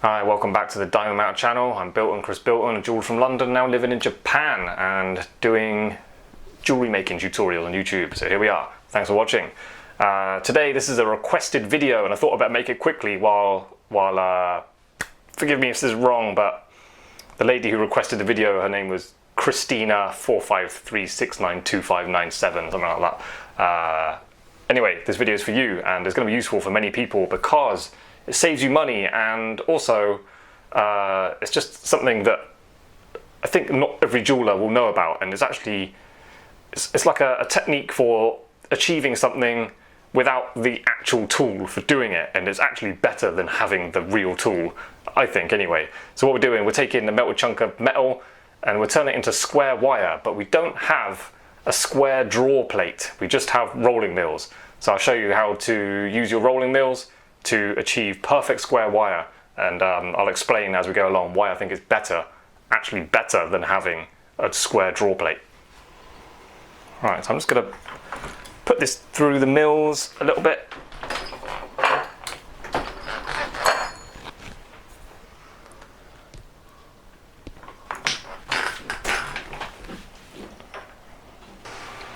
Hi, welcome back to the Diamond Mount channel. I'm Chris Bilton, a jeweler from London, now living in Japan and doing jewellery making tutorials on YouTube. So here we are. Thanks for watching. Today this is a requested video and I thought I'd better make it quickly while forgive me if this is wrong, but the lady who requested the video, her name was Christina 453692597, something like that. Anyway, this video is for you and it's going to be useful for many people because it saves you money, and also it's just something that I think not every jeweler will know about, and it's actually it's like a technique for achieving something without the actual tool for doing it, and it's actually better than having the real tool, I think, anyway. So what we're doing, we're taking a melted chunk of metal and we're turning it into square wire, but we don't have a square draw plate, we just have rolling mills. So I'll show you how to use your rolling mills to achieve perfect square wire, and I'll explain as we go along why I think it's actually better than having a square draw plate. Right, so I'm just going to put this through the mills a little bit.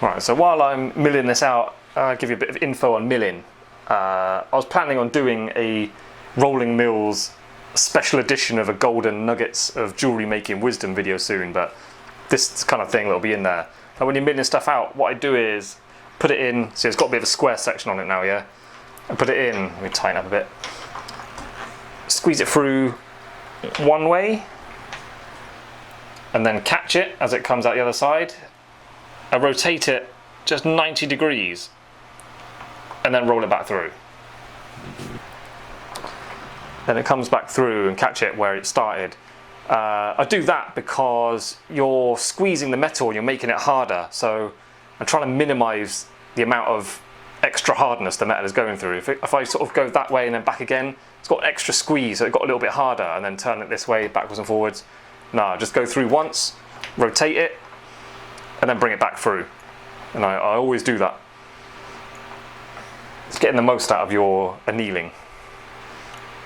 Right, so while I'm milling this out, I'll give you a bit of info on milling. I was planning on doing a Rolling Mills special edition of a Golden Nuggets of Jewellery Making Wisdom video soon, but this kind of thing will be in there. And when you're milling stuff out, what I do is put it in, so it's got a bit of a square section on it now, yeah? And put it in, let me tighten up a bit. Squeeze it through one way, and then catch it as it comes out the other side, and rotate it just 90 degrees. And then roll it back through. Then it comes back through and catch it where it started. I do that because you're squeezing the metal and you're making it harder, so I'm trying to minimize the amount of extra hardness the metal is going through. If I sort of go that way and then back again, it's got extra squeeze, so it got a little bit harder, and then turn it this way, backwards and forwards. No, just go through once, rotate it, and then bring it back through. And I always do that. It's getting the most out of your annealing.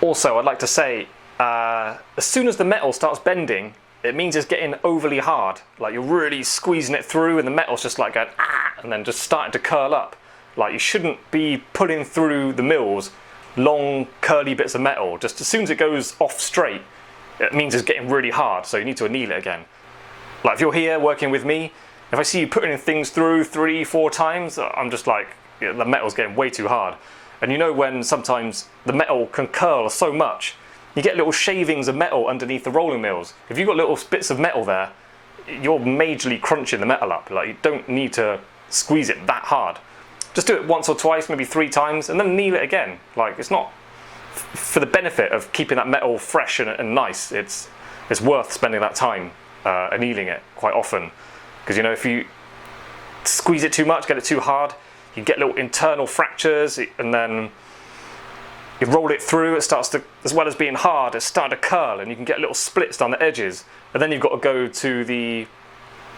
Also, I'd like to say, as soon as the metal starts bending, it means it's getting overly hard. Like you're really squeezing it through and the metal's just like going, ah, and then just starting to curl up. Like you shouldn't be pulling through the mills long curly bits of metal. Just as soon as it goes off straight, it means it's getting really hard, so you need to anneal it again. Like if you're here working with me, if I see you putting things through 3-4 times, I'm just like, yeah, the metal's getting way too hard. And you know when sometimes the metal can curl so much, you get little shavings of metal underneath the rolling mills. If you've got little bits of metal there, you're majorly crunching the metal up. Like you don't need to squeeze it that hard. Just do it once or twice, maybe 3 times, and then anneal it again. Like it's not for the benefit of keeping that metal fresh and nice. It's worth spending that time annealing it quite often, because you know if you squeeze it too much, get it too hard, you get little internal fractures, and then you roll it through, it starts to, as well as being hard, it's starting to curl, and you can get little splits down the edges, and then you've got to go to the,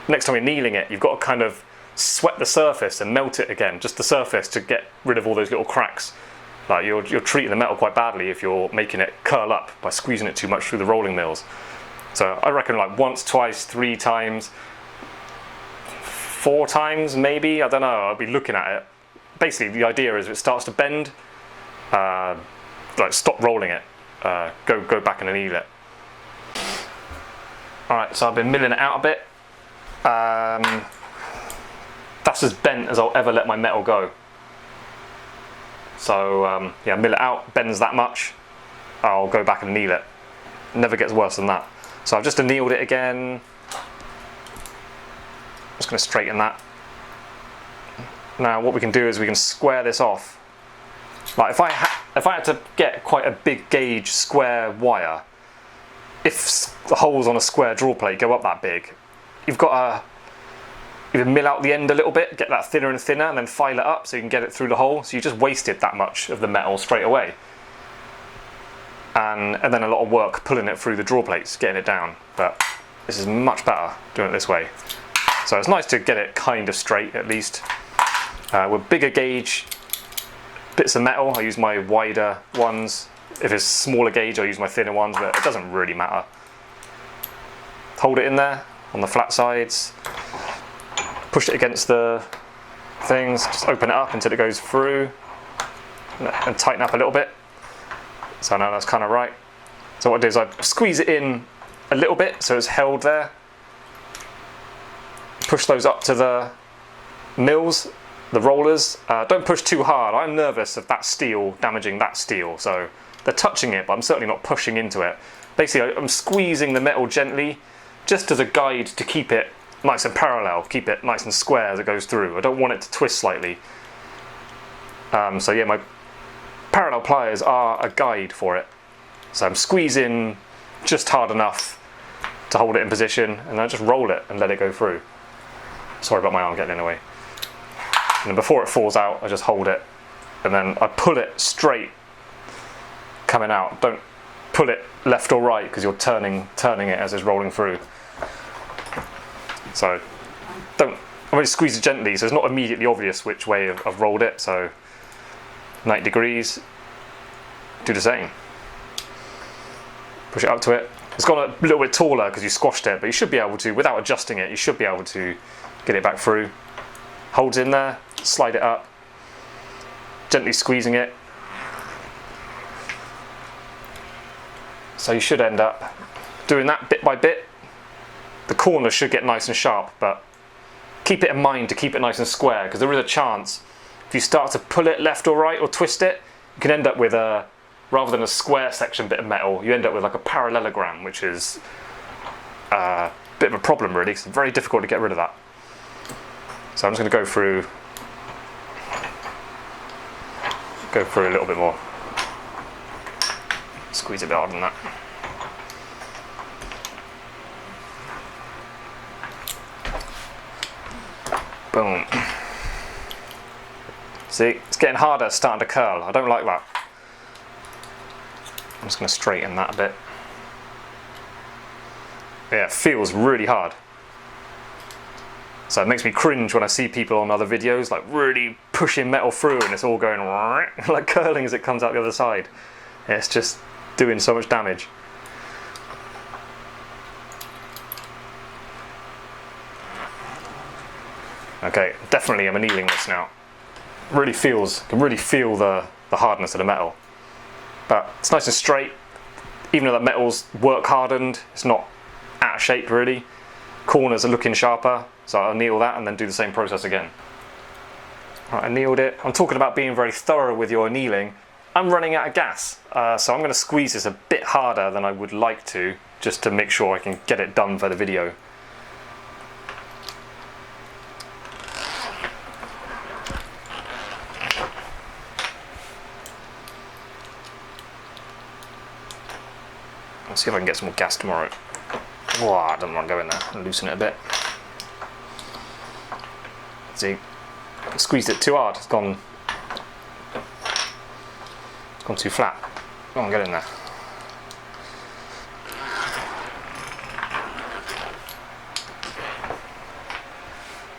next time you're annealing it, you've got to kind of sweat the surface and melt it again, just the surface, to get rid of all those little cracks. Like you're treating the metal quite badly if you're making it curl up by squeezing it too much through the rolling mills. So I reckon like once, twice, 3 times, 4 times maybe, I don't know, I'll be looking at it. Basically the idea is if it starts to bend, like stop rolling it, go back and anneal it. Alright, so I've been milling it out a bit. That's as bent as I'll ever let my metal go. So yeah, mill it out, bends that much, I'll go back and anneal it. Never gets worse than that. So I've just annealed it again. Just going to straighten that. Now what we can do is we can square this off. Like if I had to get quite a big gauge square wire, if the holes on a square draw plate go up that big, you've got to either mill out the end a little bit, get that thinner and thinner, and then file it up so you can get it through the hole. So you just wasted that much of the metal straight away. And then a lot of work pulling it through the draw plates, getting it down. But this is much better doing it this way. So it's nice to get it kind of straight at least. With bigger gauge bits of metal, I use my wider ones, If it's smaller gauge, I'll use my thinner ones, but it doesn't really matter. Hold it in there on the flat sides, push it against the things, just open it up until it goes through, and tighten up a little bit. So now that's kind of right. So what I do is I squeeze it in a little bit so it's held there. Push those up to the mills, the rollers. Don't push too hard. I'm nervous of that steel damaging that steel, so they're touching it, but I'm certainly not pushing into it. Basically, I'm squeezing the metal gently, just as a guide to keep it nice and parallel, keep it nice and square as it goes through. I don't want it to twist slightly. So yeah, my parallel pliers are a guide for it. So I'm squeezing just hard enough to hold it in position, and then I just roll it and let it go through. Sorry about my arm getting in the way. And then before it falls out, I just hold it, and then I pull it straight coming out. Don't pull it left or right because you're turning it as it's rolling through. So I'm going to squeeze it gently, so it's not immediately obvious which way I've rolled it. So 90 degrees, do the same. Push it up to it. It's gone a little bit taller because you squashed it, but you should be able to, without adjusting it, you should be able to get it back through. Holds in there, slide it up, gently squeezing it. So you should end up doing that bit by bit. The corners should get nice and sharp, but keep it in mind to keep it nice and square, because there is a chance if you start to pull it left or right or twist it, you can end up with a, rather than a square section bit of metal, you end up with like a parallelogram, which is a bit of a problem really, because it's very difficult to get rid of that. So I'm just going to go through a little bit more. Squeeze a bit harder than that. Boom. See, it's getting harder, it's starting to curl. I don't like that. I'm just going to straighten that a bit. Yeah, it feels really hard. So it makes me cringe when I see people on other videos like really pushing metal through and it's all going like curling as it comes out the other side. Yeah, it's just doing so much damage. Okay, definitely I'm annealing this now. Really feels, can really feel the hardness of the metal. But it's nice and straight. Even though that metal's work hardened, it's not out of shape really. Corners are looking sharper, so I'll anneal that and then do the same process again. Right, I annealed it. I'm talking about being very thorough with your annealing. I'm running out of gas, so I'm going to squeeze this a bit harder than I would like to, just to make sure I can get it done for the video. I'll see if I can get some more gas tomorrow. Oh, I don't want to go in there. I'll loosen it a bit. See, I squeezed it too hard. It's gone too flat. Go on, get in there.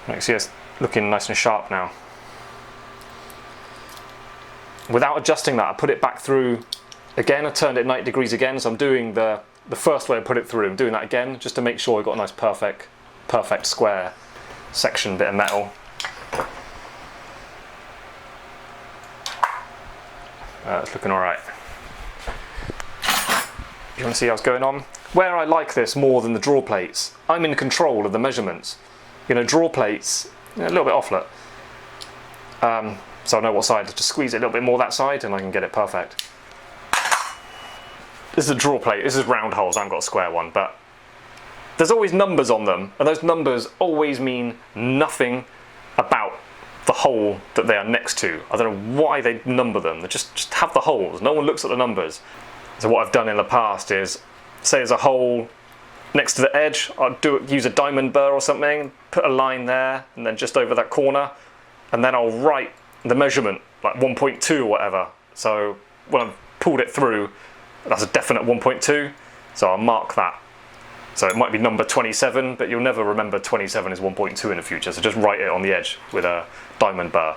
Right, see, it's looking nice and sharp now. Without adjusting that, I put it back through again. I turned it 90 degrees again, so I'm doing the first way I put it through. I'm doing that again just to make sure I've got a nice perfect square section bit of metal. It's looking alright. You want to see how it's going on? Where I like this more than the draw plates, I'm in control of the measurements. You know, draw plates, a little bit offlet. So I know what side to squeeze it a little bit more that side and I can get it perfect. This is a draw plate, this is round holes, I haven't got a square one, but there's always numbers on them, and those numbers always mean nothing about the hole that they are next to. I don't know why they number them, they just have the holes, no one looks at the numbers. So what I've done in the past is, say there's a hole next to the edge, I'll use a diamond burr or something, put a line there, and then just over that corner, and then I'll write the measurement, like 1.2 or whatever. So when I've pulled it through, that's a definite 1.2, so I'll mark that. So it might be number 27, but you'll never remember 27 is 1.2 in the future, so just write it on the edge with a diamond burr.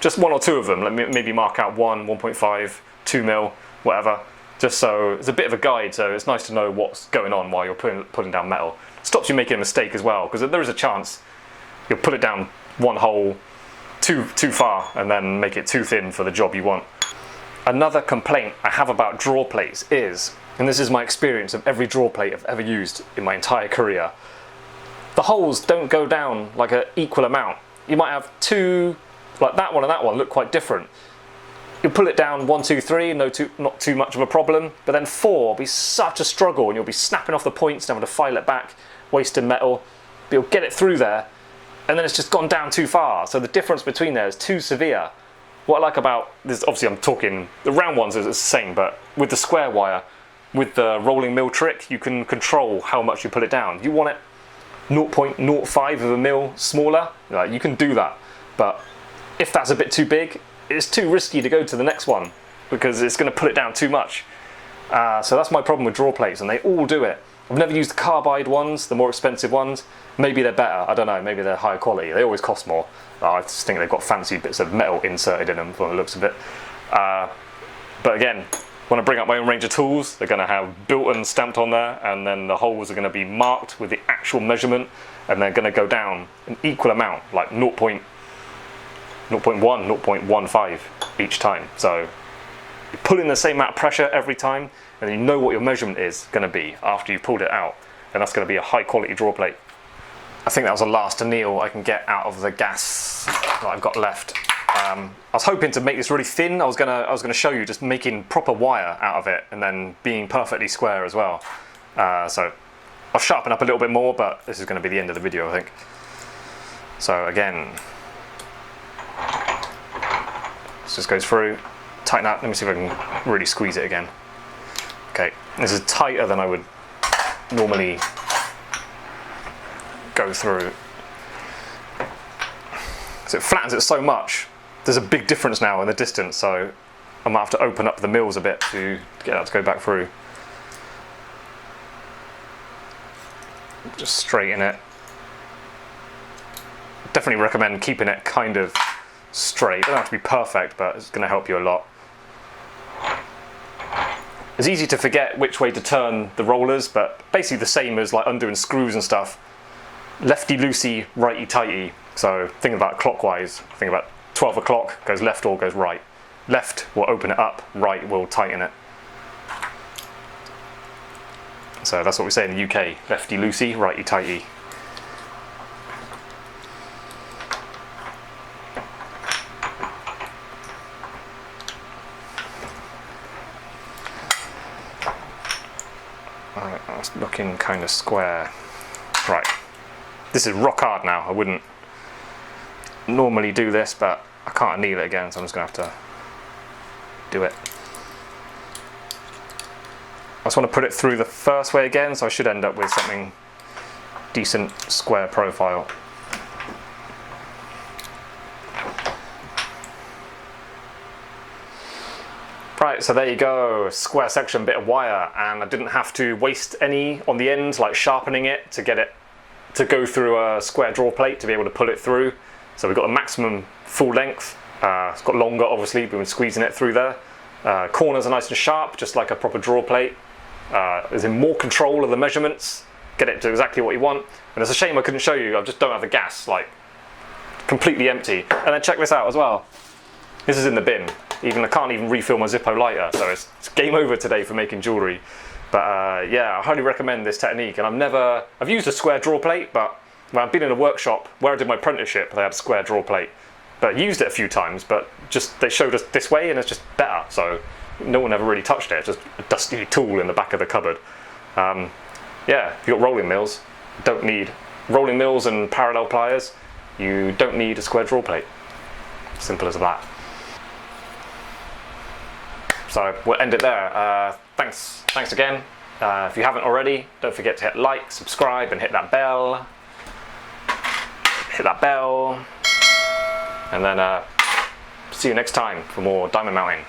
Just one or two of them, maybe mark out 1, 1.5, 2 mil, whatever. Just so it's a bit of a guide, so it's nice to know what's going on while you're putting down metal. Stops you making a mistake as well, because there is a chance you'll put it down one hole too far and then make it too thin for the job you want. Another complaint I have about draw plates is, and this is my experience of every draw plate I've ever used in my entire career, the holes don't go down like an equal amount. You might have two, like that one and that one look quite different. You'll pull it down 1, 2, 3, not too much of a problem, but then 4 will be such a struggle, and you'll be snapping off the points and having to file it back, wasting metal, but you'll get it through there, and then it's just gone down too far. So the difference between there is too severe. What I like about this, obviously I'm talking, the round ones is the same, but with the square wire, with the rolling mill trick, you can control how much you put it down. You want it 0.05 of a mil smaller, you can do that. But if that's a bit too big, it's too risky to go to the next one because it's going to put it down too much. So that's my problem with draw plates, and they all do it. I've never used the carbide ones, the more expensive ones. Maybe they're better, I don't know, maybe they're higher quality. They always cost more. I just think they've got fancy bits of metal inserted in them from the looks of it. But again, when I bring up my own range of tools, they're going to have built-in stamped on there, and then the holes are going to be marked with the actual measurement, and they're going to go down an equal amount, like 0.1, 0.15 each time. So you pull in the same amount of pressure every time, and you know what your measurement is going to be after you've pulled it out, and that's going to be a high quality draw plate. I think that was the last anneal I can get out of the gas that I've got left. I was hoping to make this really thin. I was gonna show you just making proper wire out of it and then being perfectly square as well. So I'll sharpen up a little bit more, but this is going to be the end of the video, I think. So again, this just goes through, tighten up. Let me see if I can really squeeze it again. Okay, this is tighter than I would normally go through. So it flattens it so much. There's a big difference now in the distance, so I might have to open up the mills a bit to get that to go back through. Just straighten it. Definitely recommend keeping it kind of straight. It doesn't have to be perfect, but it's going to help you a lot. It's easy to forget which way to turn the rollers, but basically the same as like undoing screws and stuff. Lefty loosey, righty tighty. So think about clockwise. Think about 12 o'clock goes left or goes right. Left will open it up, right will tighten it. So that's what we say in the UK. Lefty loosey, righty tighty. Right, that's looking kind of square. Right. This is rock hard now. I wouldn't normally do this, but I can't anneal it again, so I'm just going to have to do it. I just want to put it through the first way again, so I should end up with something decent square profile. Right, so there you go, square section, bit of wire, and I didn't have to waste any on the end, like sharpening it to get it to go through a square draw plate to be able to pull it through. So we've got the maximum full length. It's got longer, obviously, we've been squeezing it through there. Corners are nice and sharp, just like a proper draw plate. Is in more control of the measurements, get it to exactly what you want. And it's a shame I couldn't show you, I just don't have the gas, like completely empty. And then check this out as well. This is in the bin. I can't even refill my Zippo lighter, so it's game over today for making jewellery. But yeah, I highly recommend this technique. And I've used a square draw plate, but when I've been in a workshop where I did my apprenticeship, they had a square draw plate. But I used it a few times, but just they showed us this way and it's just better. So no one ever really touched it, it's just a dusty tool in the back of the cupboard. Yeah, if you've got rolling mills, don't need rolling mills and parallel pliers, you don't need a square draw plate. Simple as that. So we'll end it there. Thanks again. If you haven't already, don't forget to hit like, subscribe, and hit that bell. And then see you next time for more diamond mounting.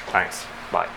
Thanks. Bye.